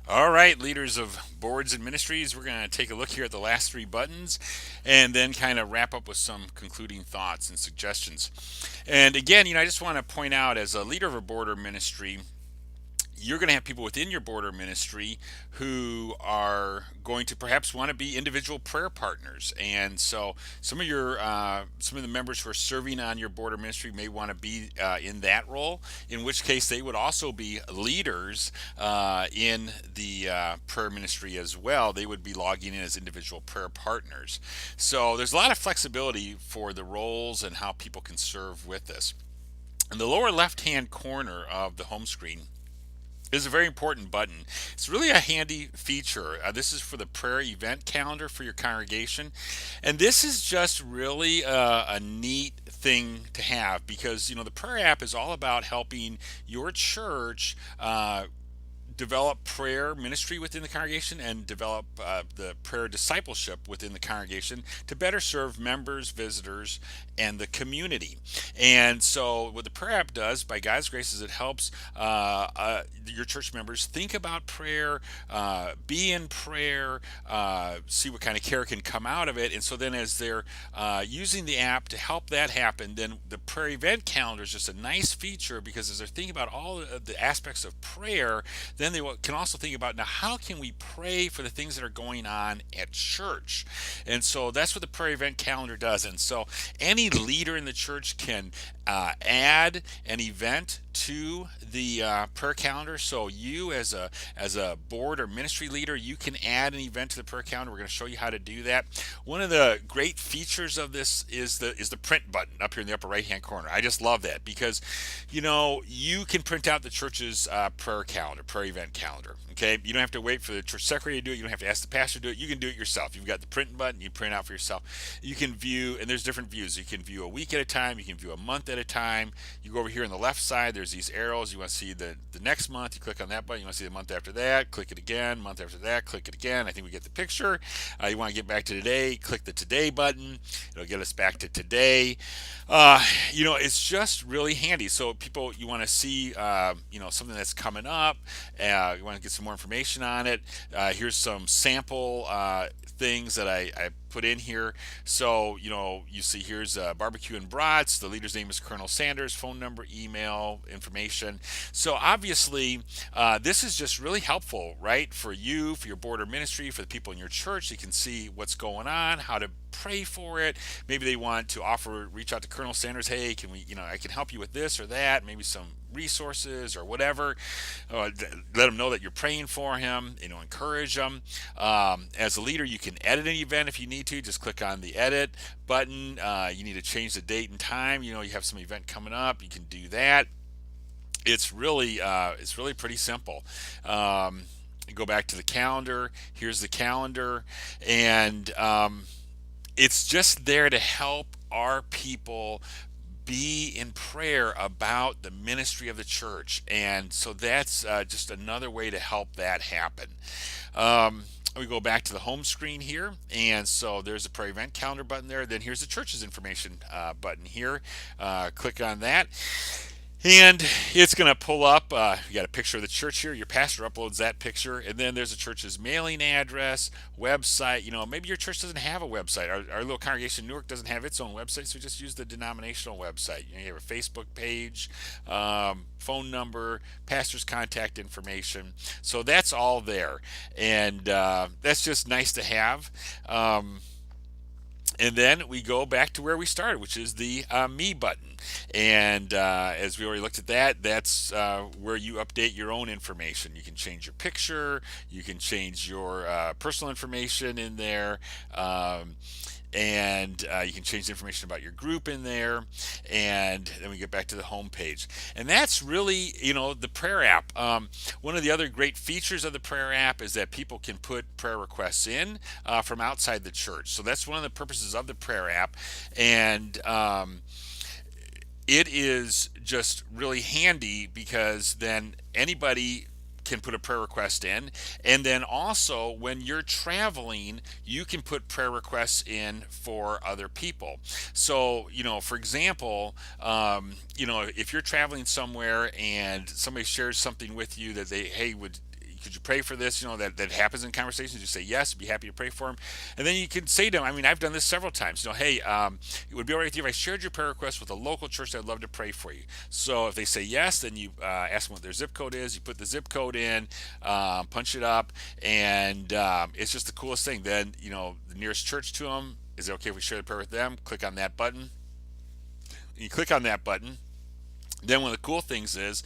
All right, leaders of boards and ministries, we're going to take a look here at the last three buttons and then kind of wrap up with some concluding thoughts and suggestions. And again, I just want to point out as a leader of a board or ministry, you're going to have people within your board or ministry who are going to perhaps want to be individual prayer partners, and so some of the members who are serving on your board or ministry may want to be in that role. In which case, they would also be leaders in the prayer ministry as well. They would be logging in as individual prayer partners. So there's a lot of flexibility for the roles and how people can serve with this. In the lower left-hand corner of the home screen is a very important button. It's really a handy feature. This is for the prayer event calendar for your congregation. And this is just really a neat thing to have because, the prayer app is all about helping your church develop prayer ministry within the congregation and develop the prayer discipleship within the congregation to better serve members, visitors, and the community. And so, what the prayer app does, by God's grace, is it helps your church members think about prayer, be in prayer, see what kind of care can come out of it. And so, then as they're using the app to help that happen, then the prayer event calendar is just a nice feature because as they're thinking about all the aspects of prayer, then they can also think about now how can we pray for the things that are going on at church. And so that's what the prayer event calendar does. And so any leader in the church can add an event to the prayer calendar. So you as a board or ministry leader, you can add an event to the prayer calendar. We're going to show you how to do that. One of the great features of this is the print button up here in the upper right hand corner. I just love that because you can print out the church's prayer calendar, prayer event calendar. Okay, you don't have to wait for the church secretary to do it. You don't have to ask the pastor to do it. You can do it yourself. You've got the print button. You print out for yourself. You can view, and there's different views. You can view a week at a time. You can view a month at a time. You go over here on the left side. There's these arrows. You want to see the next month. You click on that button. You want to see the month after that. Click it again. Month after that. Click it again. I think we get the picture. You want to get back to today. Click the today button. It'll get us back to today. It's just really handy. So people, you want to see, something that's coming up. You want to get some more information on it. Here's some sample things that I put in here. So, you see here's barbecue and brats. The leader's name is Colonel Sanders. Phone number, email, information. So obviously, this is just really helpful, right? For you, for your board or ministry, for the people in your church. You can see what's going on, how to pray for it. Maybe they want to reach out to Colonel Sanders. Hey, can we, I can help you with this or that. Maybe some resources or whatever. Let them know that you're praying for him. Encourage them. As a leader, you can edit an event if you need to. Just click on the edit button. You need to change the date and time. You have some event coming up. You can do that. It's really pretty simple. Go back to the calendar. Here's the calendar, and it's just there to help our people be in prayer about the ministry of the church. And so that's just another way to help that happen. We go back to the home screen here, and so there's a prayer event calendar button there. Then here's the church's information button here. Click on that. And it's going to pull up, you got a picture of the church here. Your pastor uploads that picture. And then there's a church's mailing address, website. Maybe your church doesn't have a website. Our little congregation in Newark doesn't have its own website, so we just use the denominational website. You have a Facebook page, phone number, pastor's contact information. So that's all there. And that's just nice to have. And then we go back to where we started, which is the Me button. And as we already looked at that, that's where you update your own information. You can change your picture, you can change your personal information in there. And you can change the information about your group in there, and then we get back to the home page. And that's really, the prayer app. One of the other great features of the prayer app is that people can put prayer requests in from outside the church. So that's one of the purposes of the prayer app, and it is just really handy because then anybody can put a prayer request in, and then also when you're traveling you can put prayer requests in for other people. So for example, if you're traveling somewhere and somebody shares something with you that they, hey, would could you pray for this? That happens in conversations. You say yes, be happy to pray for them. And then you can say to them, I mean, I've done this several times. Hey, it would be all right with you if I shared your prayer request with a local church that I'd love to pray for you. So if they say yes, then you ask them what their zip code is. You put the zip code in, punch it up, and it's just the coolest thing. Then, the nearest church to them, is it okay if we share the prayer with them? Click on that button. You click on that button. Then one of the cool things is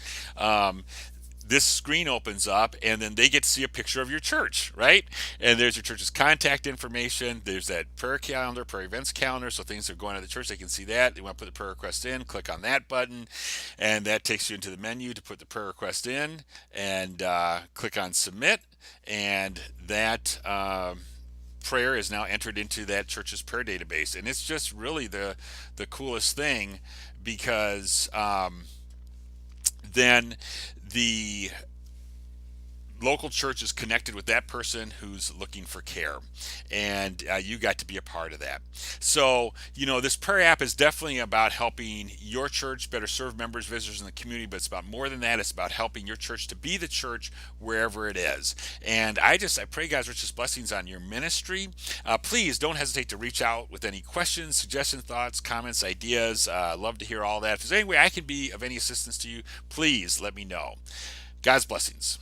this screen opens up, and then they get to see a picture of your church, right? And there's your church's contact information. There's that prayer calendar, prayer events calendar, so things are going on at the church. They can see that. They want to put the prayer request in, click on that button, and that takes you into the menu to put the prayer request in, and click on submit, and that prayer is now entered into that church's prayer database. And it's just really the coolest thing, because then the local church is connected with that person who's looking for care, and you got to be a part of that. So this prayer app is definitely about helping your church better serve members, visitors in the community, but it's about more than that. It's about helping your church to be the church wherever it is. And I pray God's richest blessings on your ministry. Please don't hesitate to reach out with any questions, suggestions, thoughts, comments, ideas. Love to hear all that. If there's any way I can be of any assistance to you, please let me know. God's blessings.